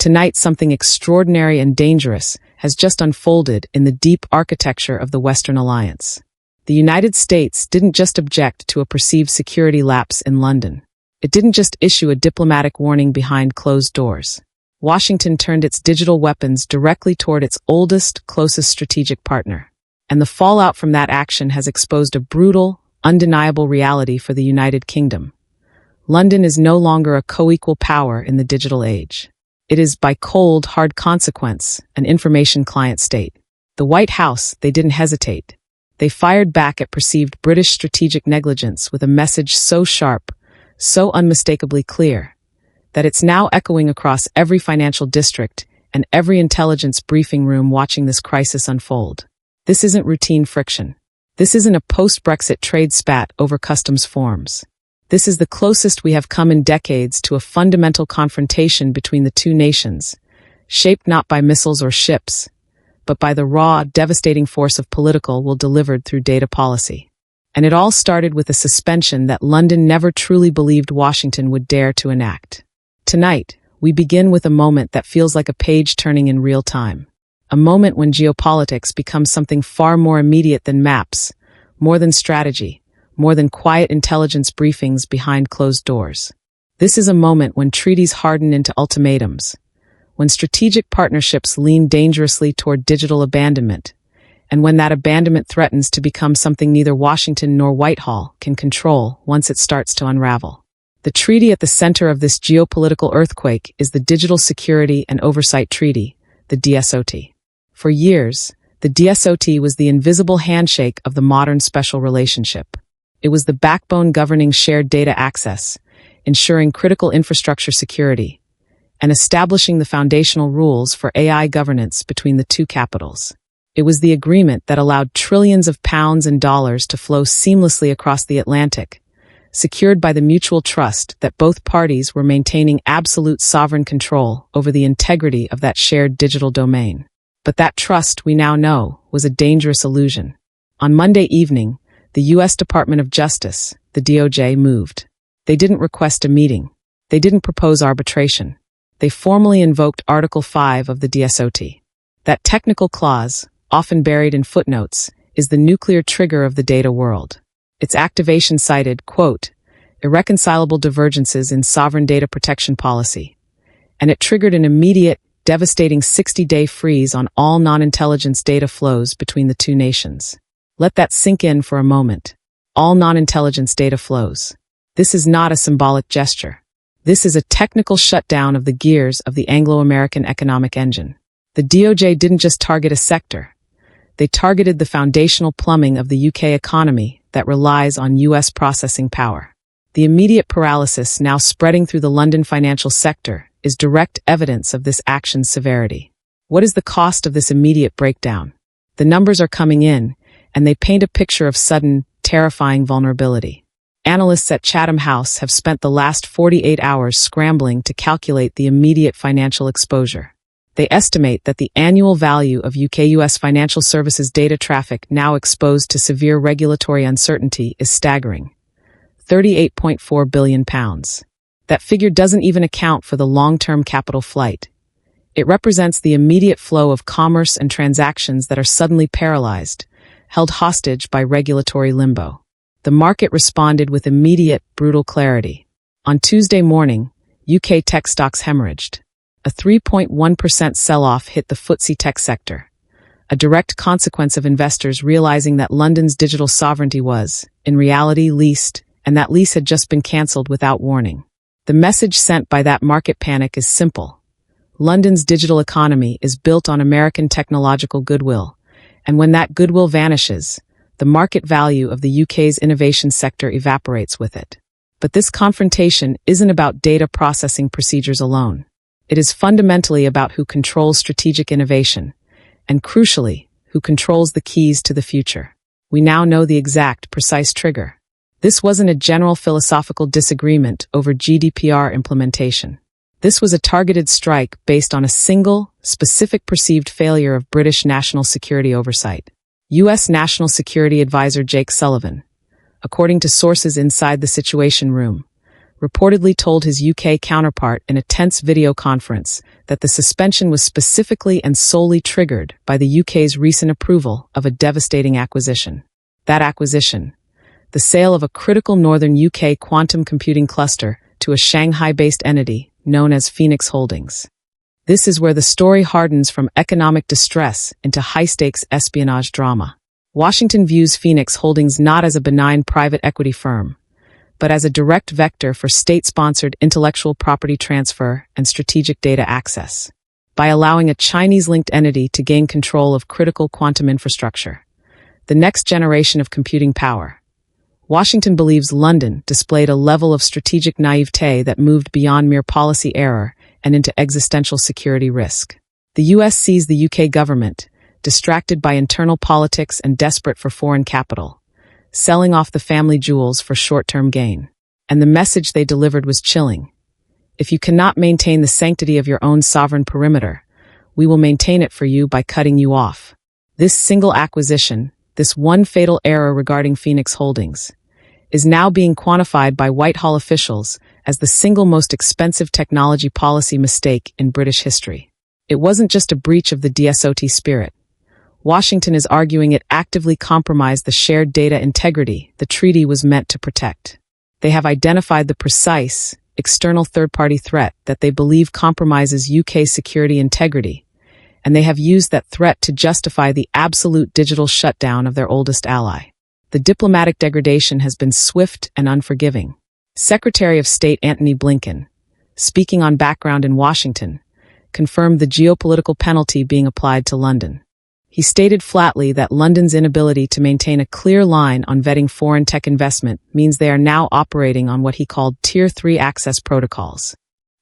Tonight, something extraordinary and dangerous has just unfolded in the deep architecture of the Western Alliance. The United States didn't just object to a perceived security lapse in London. It didn't just issue a diplomatic warning behind closed doors. Washington turned its digital weapons directly toward its oldest, closest strategic partner. And the fallout from that action has exposed a brutal, undeniable reality for the United Kingdom. London is no longer a co-equal power in the digital age. It is, by cold, hard consequence, an information client state. The White House, they didn't hesitate. They fired back at perceived British strategic negligence with a message so sharp, so unmistakably clear, that it's now echoing across every financial district and every intelligence briefing room watching this crisis unfold. This isn't routine friction. This isn't a post-Brexit trade spat over customs forms. This is the closest we have come in decades to a fundamental confrontation between the two nations, shaped not by missiles or ships, but by the raw, devastating force of political will delivered through data policy. And it all started with a suspension that London never truly believed Washington would dare to enact. Tonight, we begin with a moment that feels like a page turning in real time. A moment when geopolitics becomes something far more immediate than maps, more than strategy, more than quiet intelligence briefings behind closed doors. This is a moment when treaties harden into ultimatums, when strategic partnerships lean dangerously toward digital abandonment, and when that abandonment threatens to become something neither Washington nor Whitehall can control once it starts to unravel. The treaty at the center of this geopolitical earthquake is the Digital Security and Oversight Treaty, the DSOT. For years, the DSOT was the invisible handshake of the modern special relationship. It was the backbone governing shared data access, ensuring critical infrastructure security, and establishing the foundational rules for AI governance between the two capitals. It was the agreement that allowed trillions of pounds and dollars to flow seamlessly across the Atlantic, secured by the mutual trust that both parties were maintaining absolute sovereign control over the integrity of that shared digital domain. But that trust, we now know, was a dangerous illusion. On Monday evening, the U.S. Department of Justice, the DOJ, moved. They didn't request a meeting. They didn't propose arbitration. They formally invoked Article 5 of the DSOT. That technical clause, often buried in footnotes, is the nuclear trigger of the data world. Its activation cited, quote, irreconcilable divergences in sovereign data protection policy, and it triggered an immediate, devastating 60-day freeze on all non-intelligence data flows between the two nations. Let that sink in for a moment. All non-intelligence data flows. This is not a symbolic gesture. This is a technical shutdown of the gears of the Anglo-American economic engine. The DOJ didn't just target a sector. They targeted the foundational plumbing of the UK economy that relies on US processing power. The immediate paralysis now spreading through the London financial sector is direct evidence of this action's severity. What is the cost of this immediate breakdown? The numbers are coming in, and they paint a picture of sudden, terrifying vulnerability. Analysts at Chatham House have spent the last 48 hours scrambling to calculate the immediate financial exposure. They estimate that the annual value of UK-US financial services data traffic now exposed to severe regulatory uncertainty is staggering. £38.4 billion. That figure doesn't even account for the long-term capital flight. It represents the immediate flow of commerce and transactions that are suddenly paralyzed, held hostage by regulatory limbo. The market responded with immediate, brutal clarity. On Tuesday morning, UK tech stocks hemorrhaged. A 3.1% sell-off hit the FTSE tech sector, a direct consequence of investors realizing that London's digital sovereignty was, in reality, leased, and that lease had just been cancelled without warning. The message sent by that market panic is simple. London's digital economy is built on American technological goodwill, and when that goodwill vanishes, the market value of the UK's innovation sector evaporates with it. But this confrontation isn't about data processing procedures alone. It is fundamentally about who controls strategic innovation, and crucially, who controls the keys to the future. We now know the exact, precise trigger. This wasn't a general philosophical disagreement over GDPR implementation. This was a targeted strike based on a single, specific perceived failure of British national security oversight. U.S. National Security Advisor Jake Sullivan, according to sources inside the Situation Room, reportedly told his UK counterpart in a tense video conference that the suspension was specifically and solely triggered by the UK's recent approval of a devastating acquisition. That acquisition, the sale of a critical northern UK quantum computing cluster to a Shanghai-based entity known as Phoenix Holdings. This is where the story hardens from economic distress into high-stakes espionage drama. Washington views Phoenix Holdings not as a benign private equity firm, but as a direct vector for state-sponsored intellectual property transfer and strategic data access. By allowing a Chinese-linked entity to gain control of critical quantum infrastructure, the next generation of computing power, Washington believes London displayed a level of strategic naivete that moved beyond mere policy error and into existential security risk. The US sees the UK government, distracted by internal politics and desperate for foreign capital, selling off the family jewels for short-term gain. And the message they delivered was chilling. If you cannot maintain the sanctity of your own sovereign perimeter, we will maintain it for you by cutting you off. This single acquisition, this one fatal error regarding Phoenix Holdings, is now being quantified by Whitehall officials as the single most expensive technology policy mistake in British history. It wasn't just a breach of the DSOT spirit. Washington is arguing it actively compromised the shared data integrity the treaty was meant to protect. They have identified the precise, external third-party threat that they believe compromises UK security integrity, and they have used that threat to justify the absolute digital shutdown of their oldest ally. The diplomatic degradation has been swift and unforgiving. Secretary of State Antony Blinken, speaking on background in Washington, confirmed the geopolitical penalty being applied to London. He stated flatly that London's inability to maintain a clear line on vetting foreign tech investment means they are now operating on what he called Tier 3 access protocols.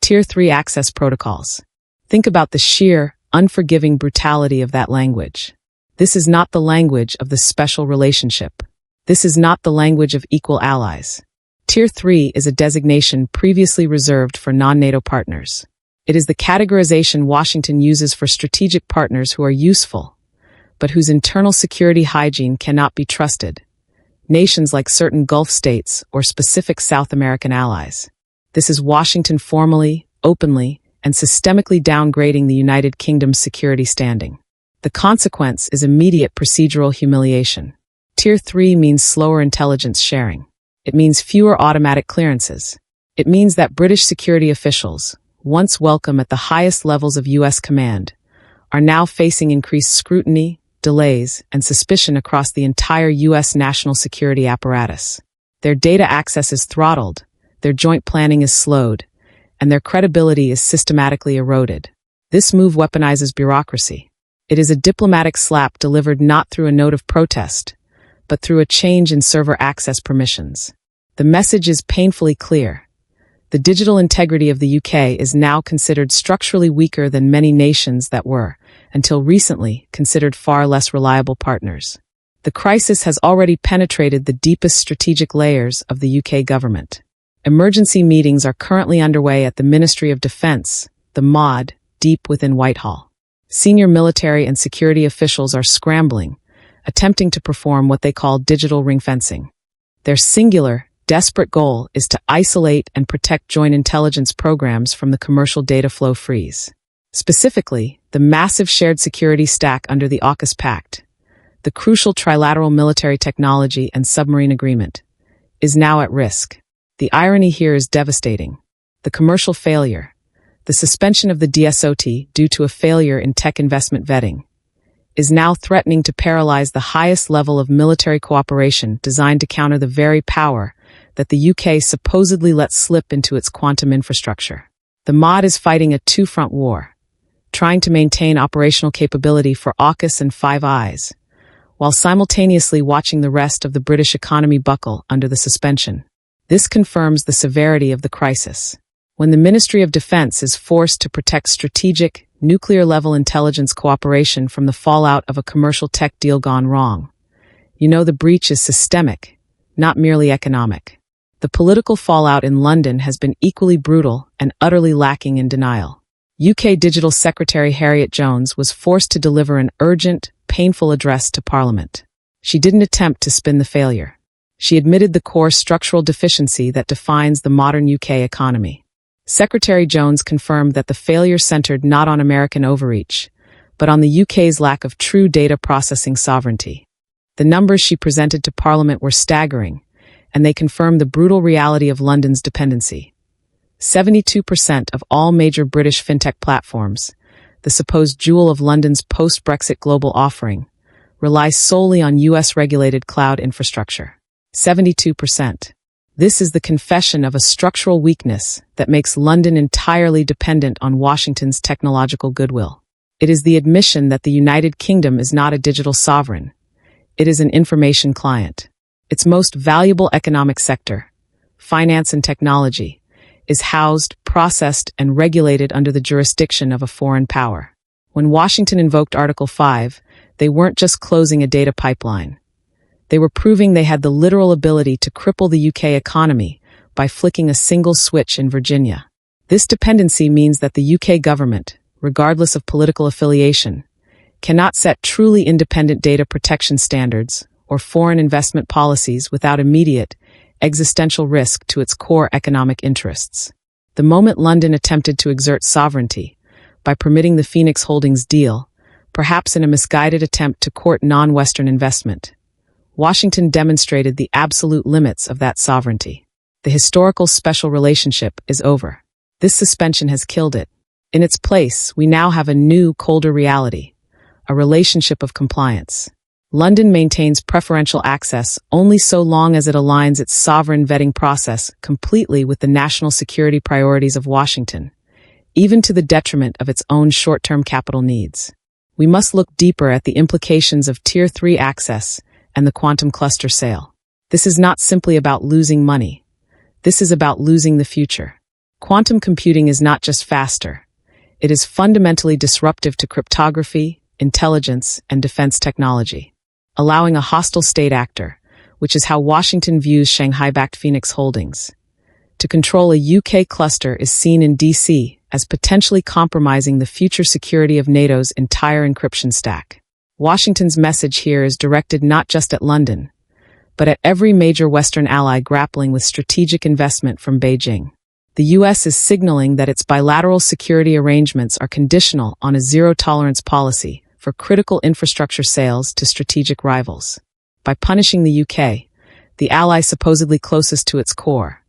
Tier 3 access protocols. Think about the sheer, unforgiving brutality of that language. This is not the language of the special relationship. This is not the language of equal allies. Tier 3 is a designation previously reserved for non-NATO partners. It is the categorization Washington uses for strategic partners who are useful, but whose internal security hygiene cannot be trusted. Nations like certain Gulf states or specific South American allies. This is Washington formally, openly, and systemically downgrading the United Kingdom's security standing. The consequence is immediate procedural humiliation. Tier 3 means slower intelligence sharing. It means fewer automatic clearances. It means that British security officials, once welcome at the highest levels of US command, are now facing increased scrutiny, delays, and suspicion across the entire US national security apparatus. Their data access is throttled, their joint planning is slowed, and their credibility is systematically eroded. This move weaponizes bureaucracy. It is a diplomatic slap delivered not through a note of protest, but through a change in server access permissions. The message is painfully clear. The digital integrity of the UK is now considered structurally weaker than many nations that were, until recently, considered far less reliable partners. The crisis has already penetrated the deepest strategic layers of the UK government. Emergency meetings are currently underway at the Ministry of Defence, the MOD, deep within Whitehall. Senior military and security officials are scrambling, attempting to perform what they call digital ring-fencing. Their singular, desperate goal is to isolate and protect joint intelligence programs from the commercial data flow freeze. Specifically, the massive shared security stack under the AUKUS Pact, the crucial trilateral military technology and submarine agreement, is now at risk. The irony here is devastating. The commercial failure, the suspension of the DSOT due to a failure in tech investment vetting, is now threatening to paralyze the highest level of military cooperation designed to counter the very power that the UK supposedly let slip into its quantum infrastructure. The MOD is fighting a two-front war, trying to maintain operational capability for AUKUS and Five Eyes, while simultaneously watching the rest of the British economy buckle under the suspension. This confirms the severity of the crisis. When the Ministry of Defence is forced to protect strategic, nuclear-level intelligence cooperation from the fallout of a commercial tech deal gone wrong, you know the breach is systemic, not merely economic. The political fallout in London has been equally brutal and utterly lacking in denial. UK Digital Secretary Harriet Jones was forced to deliver an urgent, painful address to Parliament. She didn't attempt to spin the failure. She admitted the core structural deficiency that defines the modern UK economy. Secretary Jones confirmed that the failure centered not on American overreach, but on the UK's lack of true data processing sovereignty. The numbers she presented to Parliament were staggering, and they confirmed the brutal reality of London's dependency. 72% of all major British fintech platforms, the supposed jewel of London's post-Brexit global offering, rely solely on US-regulated cloud infrastructure. 72%. This is the confession of a structural weakness that makes London entirely dependent on Washington's technological goodwill. It is the admission that the United Kingdom is not a digital sovereign. It is an information client. Its most valuable economic sector, finance and technology, is housed, processed, and regulated under the jurisdiction of a foreign power. When Washington invoked Article 5, they weren't just closing a data pipeline. They were proving they had the literal ability to cripple the UK economy by flicking a single switch in Virginia. This dependency means that the UK government, regardless of political affiliation, cannot set truly independent data protection standards or foreign investment policies without immediate, existential risk to its core economic interests. The moment London attempted to exert sovereignty by permitting the Phoenix Holdings deal, perhaps in a misguided attempt to court non-Western investment, Washington demonstrated the absolute limits of that sovereignty. The historical special relationship is over. This suspension has killed it. In its place, we now have a new, colder reality, a relationship of compliance. London maintains preferential access only so long as it aligns its sovereign vetting process completely with the national security priorities of Washington, even to the detriment of its own short-term capital needs. We must look deeper at the implications of Tier 3 access and the quantum cluster sale. This is not simply about losing money. This is about losing the future. Quantum computing is not just faster. It is fundamentally disruptive to cryptography, intelligence, and defense technology, allowing a hostile state actor, which is how Washington views Shanghai-backed Phoenix Holdings, to control a UK cluster is seen in DC as potentially compromising the future security of NATO's entire encryption stack. Washington's message here is directed not just at London, but at every major Western ally grappling with strategic investment from Beijing. The US is signaling that its bilateral security arrangements are conditional on a zero-tolerance policy for critical infrastructure sales to strategic rivals. By punishing the UK, the ally supposedly closest to its core,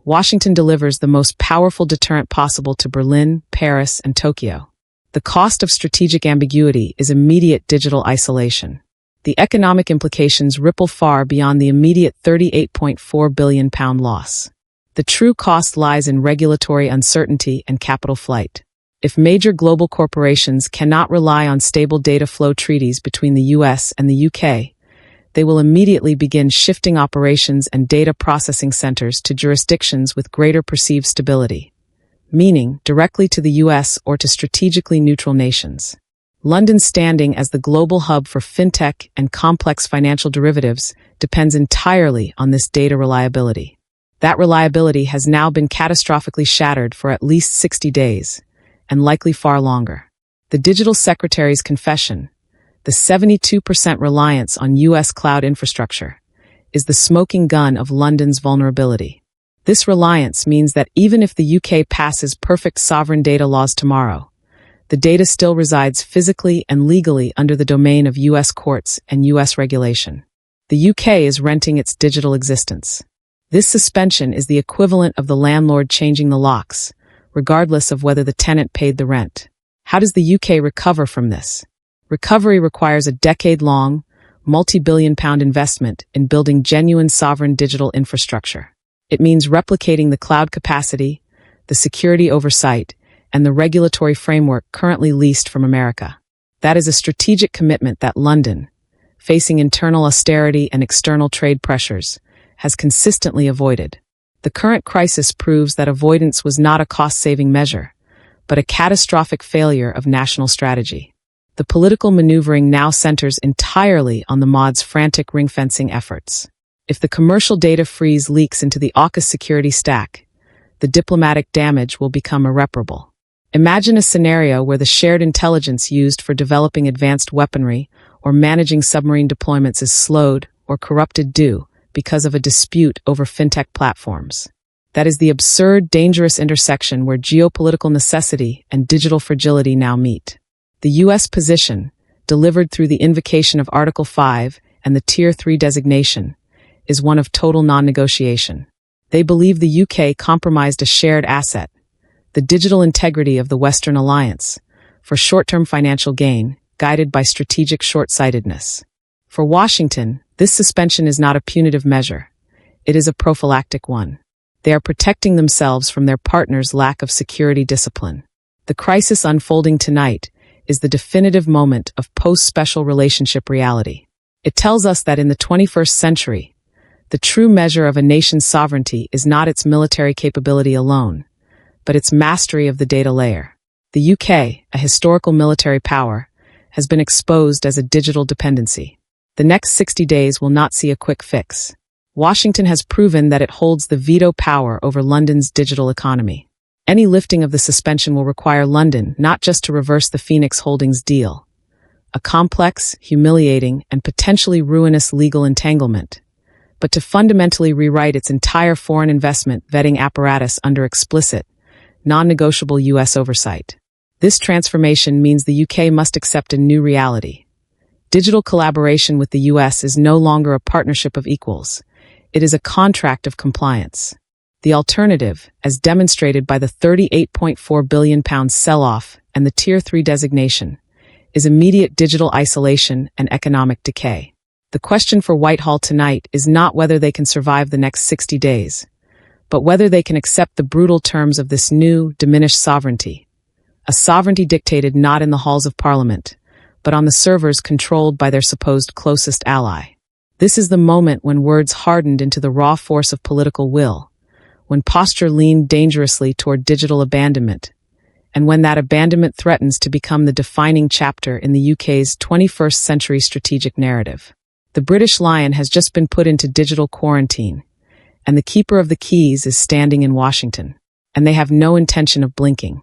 Washington delivers the most powerful deterrent possible to Berlin, Paris, and Tokyo. The cost of strategic ambiguity is immediate digital isolation. The economic implications ripple far beyond the immediate £38.4 billion loss. The true cost lies in regulatory uncertainty and capital flight. If major global corporations cannot rely on stable data flow treaties between the US and the UK, they will immediately begin shifting operations and data processing centers to jurisdictions with greater perceived stability, meaning directly to the US or to strategically neutral nations. London's standing as the global hub for fintech and complex financial derivatives depends entirely on this data reliability. That reliability has now been catastrophically shattered for at least 60 days, and likely far longer. The digital secretary's confession, the 72% reliance on US cloud infrastructure, is the smoking gun of London's vulnerability. This reliance means that even if the UK passes perfect sovereign data laws tomorrow, the data still resides physically and legally under the domain of US courts and US regulation. The UK is renting its digital existence. This suspension is the equivalent of the landlord changing the locks, regardless of whether the tenant paid the rent. How does the UK recover from this? Recovery requires a decade-long, multi-billion-pound investment in building genuine sovereign digital infrastructure. It means replicating the cloud capacity, the security oversight, and the regulatory framework currently leased from America. That is a strategic commitment that London, facing internal austerity and external trade pressures, has consistently avoided. The current crisis proves that avoidance was not a cost-saving measure, but a catastrophic failure of national strategy. The political maneuvering now centers entirely on the mod's frantic ring-fencing efforts. If the commercial data freeze leaks into the AUKUS security stack, the diplomatic damage will become irreparable. Imagine a scenario where the shared intelligence used for developing advanced weaponry or managing submarine deployments is slowed or corrupted due because of a dispute over fintech platforms. That is the absurd, dangerous intersection where geopolitical necessity and digital fragility now meet. The U.S. position, delivered through the invocation of Article 5 and the Tier 3 designation, is one of total non-negotiation. They believe the UK compromised a shared asset, the digital integrity of the Western alliance, for short-term financial gain, guided by strategic short-sightedness. For Washington, this suspension is not a punitive measure. It is a prophylactic one. They are protecting themselves from their partner's lack of security discipline. The crisis unfolding tonight is the definitive moment of post-special relationship reality. It tells us that in the 21st century, the true measure of a nation's sovereignty is not its military capability alone, but its mastery of the data layer. The UK, a historical military power, has been exposed as a digital dependency. The next 60 days will not see a quick fix. Washington has proven that it holds the veto power over London's digital economy. Any lifting of the suspension will require London not just to reverse the Phoenix Holdings deal, a complex, humiliating, and potentially ruinous legal entanglement, but to fundamentally rewrite its entire foreign investment vetting apparatus under explicit, non-negotiable U.S. oversight. This transformation means the UK must accept a new reality. Digital collaboration with the U.S. is no longer a partnership of equals. It is a contract of compliance. The alternative, as demonstrated by the £38.4 billion sell-off and the Tier 3 designation, is immediate digital isolation and economic decay. The question for Whitehall tonight is not whether they can survive the next 60 days, but whether they can accept the brutal terms of this new, diminished sovereignty. A sovereignty dictated not in the halls of Parliament, but on the servers controlled by their supposed closest ally. This is the moment when words hardened into the raw force of political will, when posture leaned dangerously toward digital abandonment, and when that abandonment threatens to become the defining chapter in the UK's 21st century strategic narrative. The British Lion has just been put into digital quarantine, and the keeper of the keys is standing in Washington, and they have no intention of blinking.